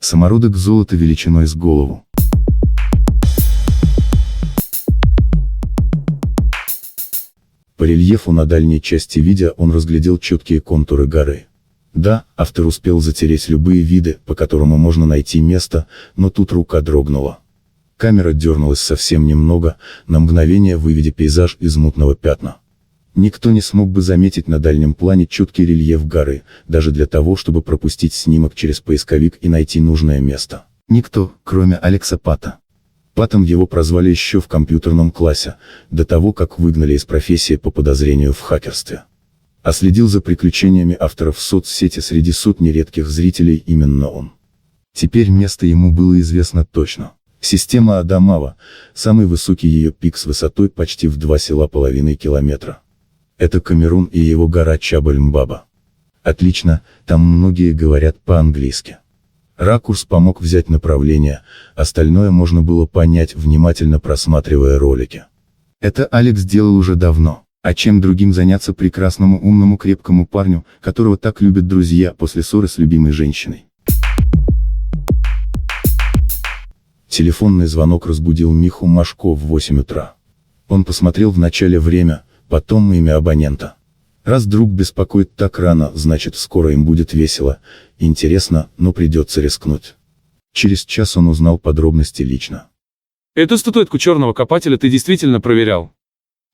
Самородок золота величиной с голову. По рельефу на дальней части видео он разглядел четкие контуры горы. Да, автор успел затереть любые виды, по которому можно найти место, но тут рука дрогнула. Камера дернулась совсем немного, на мгновение выведя пейзаж из мутного пятна. Никто не смог бы заметить на дальнем плане четкий рельеф горы, даже для того, чтобы пропустить снимок через поисковик и найти нужное место. Никто, кроме Алекса Патта. Паттом его прозвали еще в компьютерном классе, до того, как выгнали из профессии по подозрению в хакерстве. А следил за приключениями авторов в соцсети среди сотни редких зрителей именно он. Теперь место ему было известно точно. Система Адамава, самый высокий ее пик с высотой почти в 2,5 километра. Это Камерун и его гора Чабаль-Мбаба. Отлично, там многие говорят по-английски. Ракурс помог взять направление, остальное можно было понять, внимательно просматривая ролики. Это Алекс делал уже давно, а чем другим заняться прекрасному умному крепкому парню, которого так любят друзья после ссоры с любимой женщиной. Телефонный звонок разбудил Миху Машко в 8 утра. Он посмотрел в начале время, потом имя абонента. Раз друг беспокоит так рано, значит скоро им будет весело, интересно, но придется рискнуть. Через час он узнал подробности лично. Эту статуэтку черного копателя ты действительно проверял?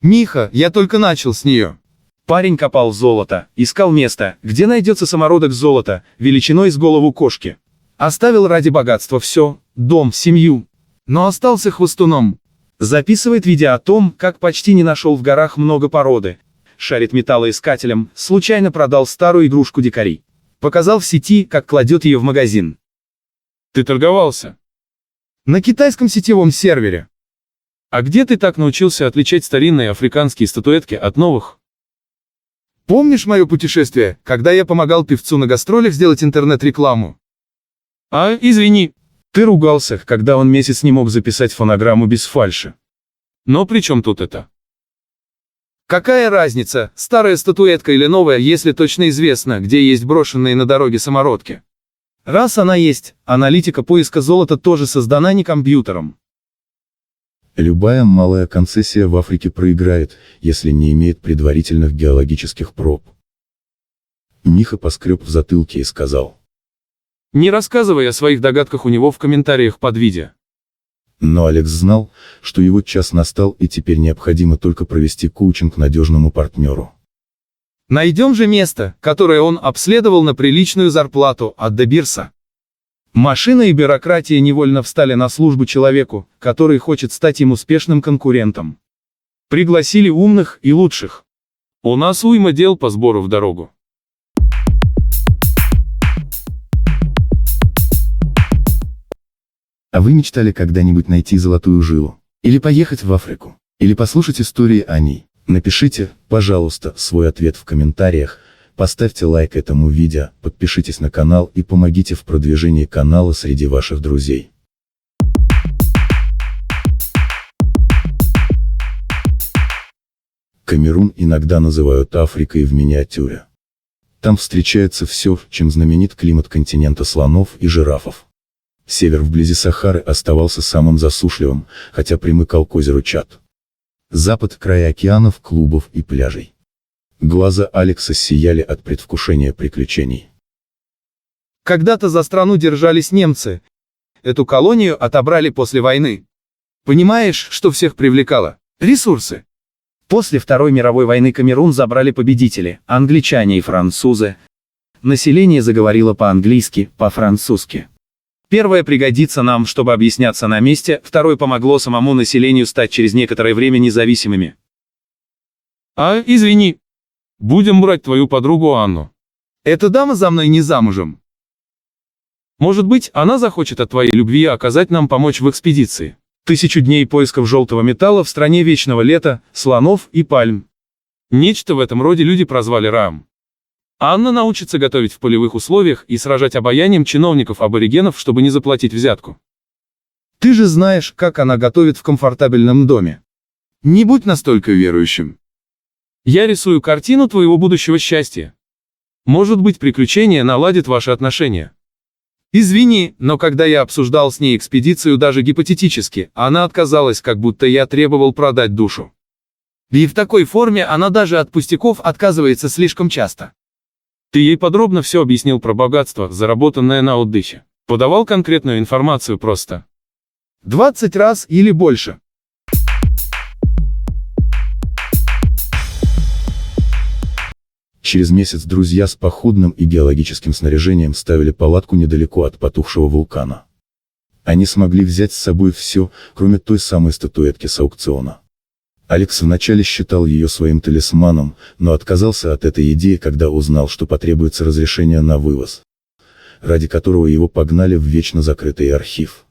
Миха, я только начал с нее. Парень копал золото, искал место, где найдется самородок золота, величиной с голову кошки. Оставил ради богатства все, дом, семью. Но остался хвостуном. Записывает видео о том, как почти не нашел в горах много породы. Шарит металлоискателем, случайно продал старую игрушку дикарей. Показал в сети, как кладет ее в магазин. Ты торговался? На китайском сетевом сервере. А где ты так научился отличать старинные африканские статуэтки от новых? Помнишь мое путешествие, когда я помогал певцу на гастролях сделать интернет-рекламу? Извини. Ты ругался, когда он месяц не мог записать фонограмму без фальши. Но при чем тут это? Какая разница, старая статуэтка или новая, если точно известно, где есть брошенные на дороге самородки? Раз она есть, аналитика поиска золота тоже создана не компьютером. Любая малая концессия в Африке проиграет, если не имеет предварительных геологических проб. Миха поскреб в затылке и сказал. Не рассказывай о своих догадках у него в комментариях под видео. Но Алекс знал, что его час настал и теперь необходимо только провести коучинг надежному партнеру. Найдем же место, которое он обследовал на приличную зарплату от Дебирса. Машина и бюрократия невольно встали на службу человеку, который хочет стать им успешным конкурентом. Пригласили умных и лучших. У нас уйма дел по сбору в дорогу. А вы мечтали когда-нибудь найти золотую жилу? Или поехать в Африку? Или послушать истории о ней? Напишите, пожалуйста, свой ответ в комментариях, поставьте лайк этому видео, подпишитесь на канал и помогите в продвижении канала среди ваших друзей. Камерун иногда называют Африкой в миниатюре. Там встречается все, чем знаменит климат континента слонов и жирафов. Север вблизи Сахары оставался самым засушливым, хотя примыкал к озеру Чад. Запад – край океанов, клубов и пляжей. Глаза Алекса сияли от предвкушения приключений. Когда-то за страну держались немцы. Эту колонию отобрали после войны. Понимаешь, что всех привлекало? Ресурсы. После Второй мировой войны Камерун забрали победители, англичане и французы. Население заговорило по-английски, по-французски. Первое пригодится нам, чтобы объясняться на месте, второе помогло самому населению стать через некоторое время независимыми. Извини. Будем брать твою подругу Анну. Эта дама за мной не замужем. Может быть, она захочет от твоей любви оказать нам помочь в экспедиции. 1000 дней поисков желтого металла в стране вечного лета, слонов и пальм. Нечто в этом роде люди прозвали раем. Анна научится готовить в полевых условиях и сражать обаянием чиновников-аборигенов, чтобы не заплатить взятку. Ты же знаешь, как она готовит в комфортабельном доме. Не будь настолько верующим. Я рисую картину твоего будущего счастья. Может быть, приключения наладят ваши отношения. Извини, но когда я обсуждал с ней экспедицию даже гипотетически, она отказалась, как будто я требовал продать душу. И в такой форме она даже от пустяков отказывается слишком часто. Ты ей подробно все объяснил про богатство, заработанное на отдыхе. Подавал конкретную информацию просто. 20 раз или больше. Через месяц друзья с походным и геологическим снаряжением ставили палатку недалеко от потухшего вулкана. Они смогли взять с собой все, кроме той самой статуэтки с аукциона. Алекс вначале считал ее своим талисманом, но отказался от этой идеи, когда узнал, что потребуется разрешение на вывоз, ради которого его погнали в вечно закрытый архив.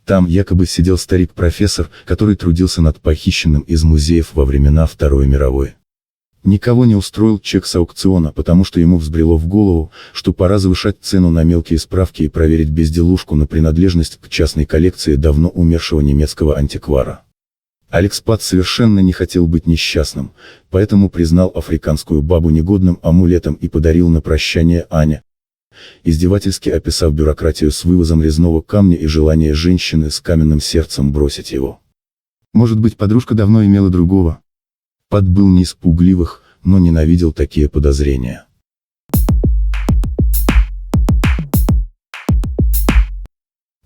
Там якобы сидел старик-профессор, который трудился над похищенным из музеев во времена Второй мировой. Никого не устроил чек с аукциона, потому что ему взбрело в голову, что пора завышать цену на мелкие справки и проверить безделушку на принадлежность к частной коллекции давно умершего немецкого антиквара. Алекс Пат совершенно не хотел быть несчастным, поэтому признал африканскую бабу негодным амулетом и подарил на прощание Ане, издевательски описав бюрократию с вывозом резного камня и желание женщины с каменным сердцем бросить его. Может быть, подружка давно имела другого? Пат был не из пугливых, но ненавидел такие подозрения.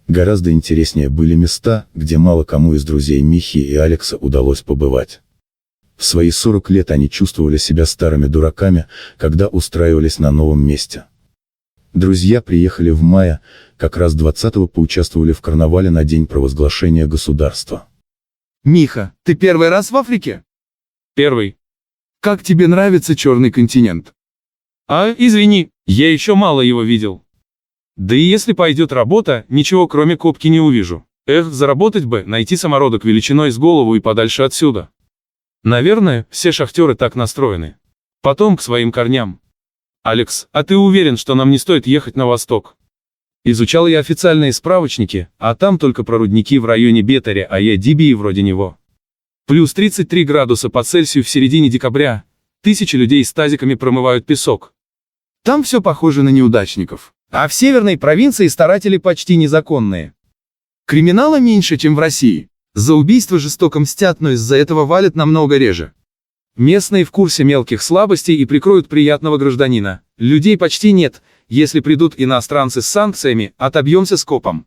Гораздо интереснее были места, где мало кому из друзей Михи и Алекса удалось побывать. В свои 40 лет они чувствовали себя старыми дураками, когда устраивались на новом месте. Друзья приехали в мае, как раз 20-го поучаствовали в карнавале на день провозглашения государства. Миха, ты первый раз в Африке? Первый. Как тебе нравится Черный континент? Извини, я еще мало его видел. Да и если пойдет работа, ничего кроме копки не увижу. Заработать бы, найти самородок величиной с голову и подальше отсюда. Наверное, все шахтеры так настроены. Потом к своим корням. Алекс, а ты уверен, что нам не стоит ехать на восток? Изучал я официальные справочники, а там только про рудники в районе Бетари, а я Дибии вроде него. Плюс 33 градуса по Цельсию в середине декабря. Тысячи людей с тазиками промывают песок. Там все похоже на неудачников. А в северной провинции старатели почти незаконные. Криминала меньше, чем в России. За убийство жестоко мстят, но из-за этого валят намного реже. Местные в курсе мелких слабостей и прикроют приятного гражданина. Людей почти нет. Если придут иностранцы с санкциями, отобьемся скопом.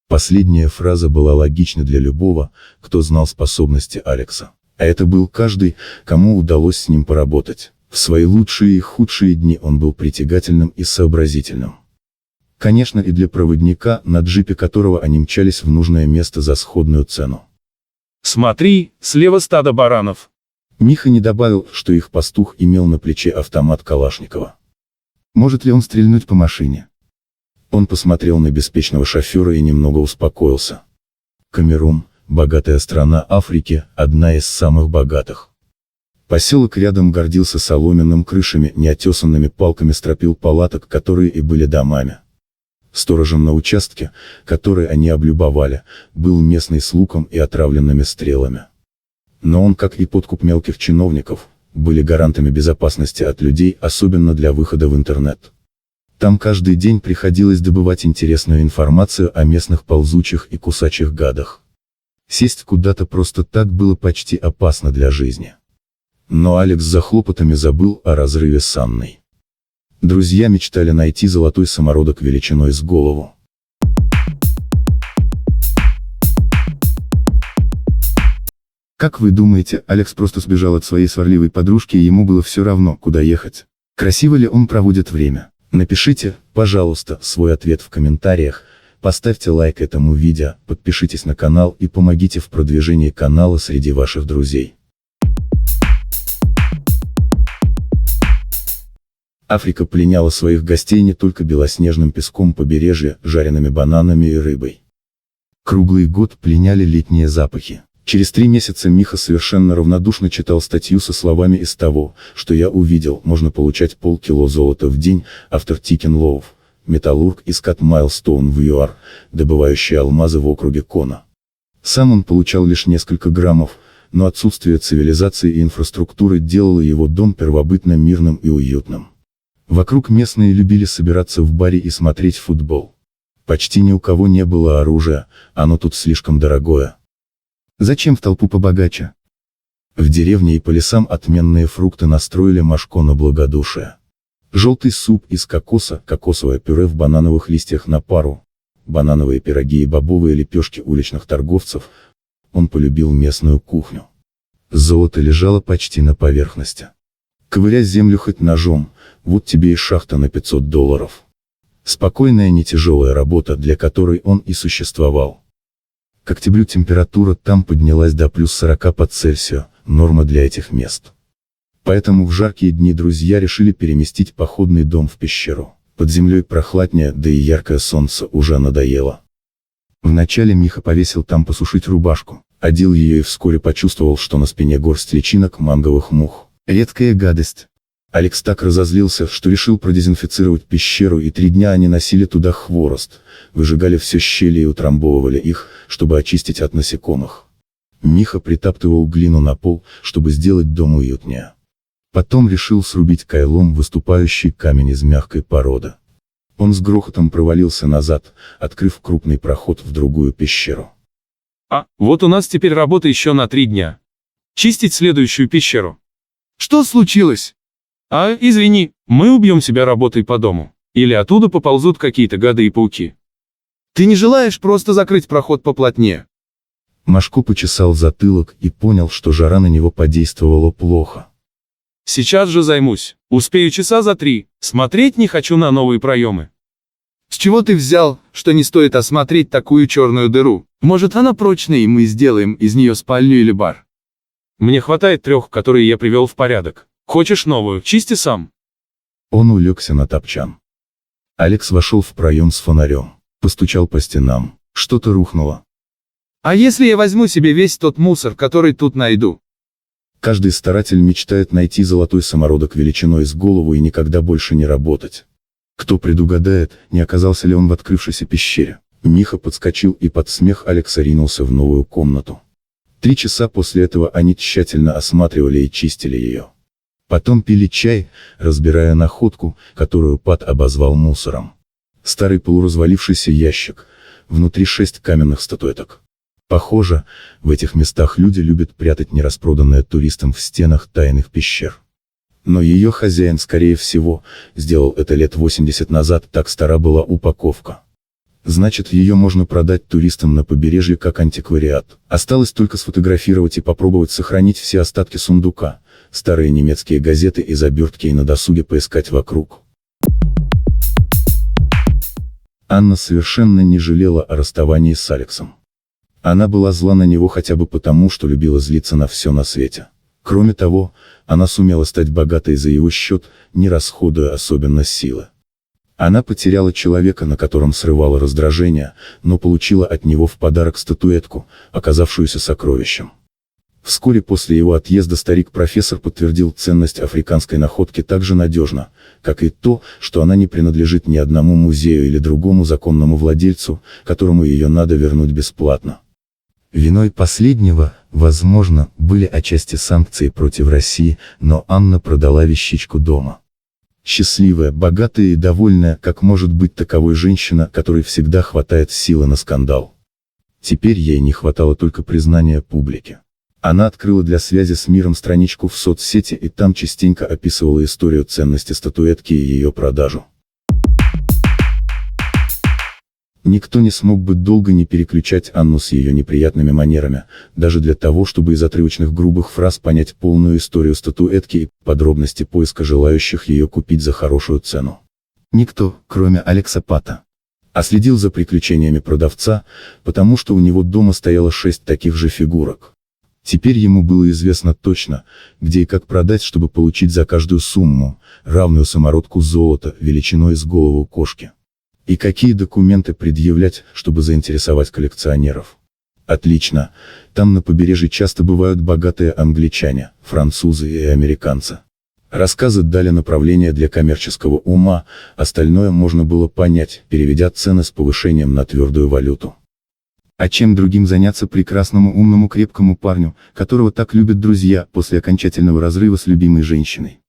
Последняя фраза была логична для любого, кто знал способности Алекса. А это был каждый, кому удалось с ним поработать. В свои лучшие и худшие дни он был притягательным и сообразительным. Конечно, и для проводника, на джипе которого они мчались в нужное место за сходную цену. Смотри, слева стадо баранов. Миха не добавил, что их пастух имел на плече автомат Калашникова. Может ли он стрельнуть по машине? Он посмотрел на беспечного шофера и немного успокоился. Камерун, богатая страна Африки, одна из самых богатых. Поселок рядом гордился соломенными крышами, неотесанными палками стропил палаток, которые и были домами. Сторожем на участке, который они облюбовали, был местный с луком и отравленными стрелами. Но он, как и подкуп мелких чиновников, были гарантами безопасности от людей, особенно для выхода в интернет. Там каждый день приходилось добывать интересную информацию о местных ползучих и кусачих гадах. Сесть куда-то просто так было почти опасно для жизни. Но Алекс за хлопотами забыл о разрыве с Анной. Друзья мечтали найти золотой самородок величиной с голову. Как вы думаете, Алекс просто сбежал от своей сварливой подружки и ему было все равно, куда ехать? Красиво ли он проводит время? Напишите, пожалуйста, свой ответ в комментариях, поставьте лайк этому видео, подпишитесь на канал и помогите в продвижении канала среди ваших друзей. Африка пленяла своих гостей не только белоснежным песком побережья, жареными бананами и рыбой. Круглый год пленяли летние запахи. Через 3 месяца Миха совершенно равнодушно читал статью со словами: из того, что я увидел, можно получать полкило золота в день. Автор Тикен Лоув, металлург из Кат Майлстоун в ЮАР, добывающий алмазы в округе Кона. Сам он получал лишь несколько граммов, но отсутствие цивилизации и инфраструктуры делало его дом первобытно мирным и уютным. Вокруг местные любили собираться в баре и смотреть футбол. Почти ни у кого не было оружия, оно тут слишком дорогое. Зачем в толпу побогаче? В деревне и по лесам отменные фрукты настроили Машко на благодушие. Желтый суп из кокоса, кокосовое пюре в банановых листьях на пару, банановые пироги и бобовые лепешки уличных торговцев. Он полюбил местную кухню. Золото лежало почти на поверхности. Ковырять землю хоть ножом, вот тебе и шахта на $500. Спокойная, не тяжелая работа, для которой он и существовал. К октябрю температура там поднялась до плюс 40 по Цельсию, норма для этих мест. Поэтому в жаркие дни друзья решили переместить походный дом в пещеру. Под землей прохладнее, да и яркое солнце уже надоело. Вначале Миха повесил там посушить рубашку, одел ее и вскоре почувствовал, что на спине горсть личинок манговых мух. Редкая гадость. Алекс так разозлился, что решил продезинфицировать пещеру, и 3 дня они носили туда хворост, выжигали все щели и утрамбовывали их, чтобы очистить от насекомых. Миха притаптывал глину на пол, чтобы сделать дом уютнее. Потом решил срубить кайлом выступающий камень из мягкой породы. Он с грохотом провалился назад, открыв крупный проход в другую пещеру. Вот у нас теперь работа еще на 3 дня. Чистить следующую пещеру. Что случилось? Извини, мы убьем себя работой по дому. Или оттуда поползут какие-то гады и пауки. Ты не желаешь просто закрыть проход поплотнее? Машко почесал затылок и понял, что жара на него подействовала плохо. Сейчас же займусь. Успею часа за 3. Смотреть не хочу на новые проемы. С чего ты взял, что не стоит осмотреть такую черную дыру? Может, она прочная, и мы сделаем из нее спальню или бар? Мне хватает 3, которые я привел в порядок. Хочешь новую, чисти сам. Он улегся на топчан. Алекс вошел в проем с фонарем, постучал по стенам, что-то рухнуло. А если я возьму себе весь тот мусор, который тут найду? Каждый старатель мечтает найти золотой самородок величиной с голову и никогда больше не работать. Кто предугадает, не оказался ли он в открывшейся пещере. Миха подскочил и под смех Алекса ринулся в новую комнату. 3 часа после этого они тщательно осматривали и чистили ее. Потом пили чай, разбирая находку, которую Пат обозвал мусором. Старый полуразвалившийся ящик, внутри 6 каменных статуэток. Похоже, в этих местах люди любят прятать нераспроданное туристам в стенах тайных пещер. Но ее хозяин, скорее всего, сделал это лет 80 назад, так стара была упаковка. Значит, ее можно продать туристам на побережье как антиквариат. Осталось только сфотографировать и попробовать сохранить все остатки сундука, старые немецкие газеты из обертки и на досуге поискать вокруг. Анна совершенно не жалела о расставании с Алексом. Она была зла на него хотя бы потому, что любила злиться на все на свете. Кроме того, она сумела стать богатой за его счет, не расходуя особенно силы. Она потеряла человека, на котором срывала раздражение, но получила от него в подарок статуэтку, оказавшуюся сокровищем. Вскоре после его отъезда старик-профессор подтвердил ценность африканской находки так же надежно, как и то, что она не принадлежит ни одному музею или другому законному владельцу, которому ее надо вернуть бесплатно. Виной последнего, возможно, были отчасти санкции против России, но Анна продала вещичку дома. Счастливая, богатая и довольная, как может быть таковой женщина, которой всегда хватает силы на скандал. Теперь ей не хватало только признания публики. Она открыла для связи с миром страничку в соцсети и там частенько описывала историю ценности статуэтки и ее продажу. Никто не смог бы долго не переключать Анну с ее неприятными манерами, даже для того, чтобы из отрывочных грубых фраз понять полную историю статуэтки и подробности поиска желающих ее купить за хорошую цену. Никто, кроме Алекса Пата. А следил за приключениями продавца, потому что у него дома стояло 6 таких же фигурок. Теперь ему было известно точно, где и как продать, чтобы получить за каждую сумму, равную самородку золота, величиной с голову кошки. И какие документы предъявлять, чтобы заинтересовать коллекционеров. Отлично, там на побережье часто бывают богатые англичане, французы и американцы. Рассказы дали направление для коммерческого ума, остальное можно было понять, переведя цены с повышением на твердую валюту. А чем другим заняться прекрасному умному крепкому парню, которого так любят друзья после окончательного разрыва с любимой женщиной?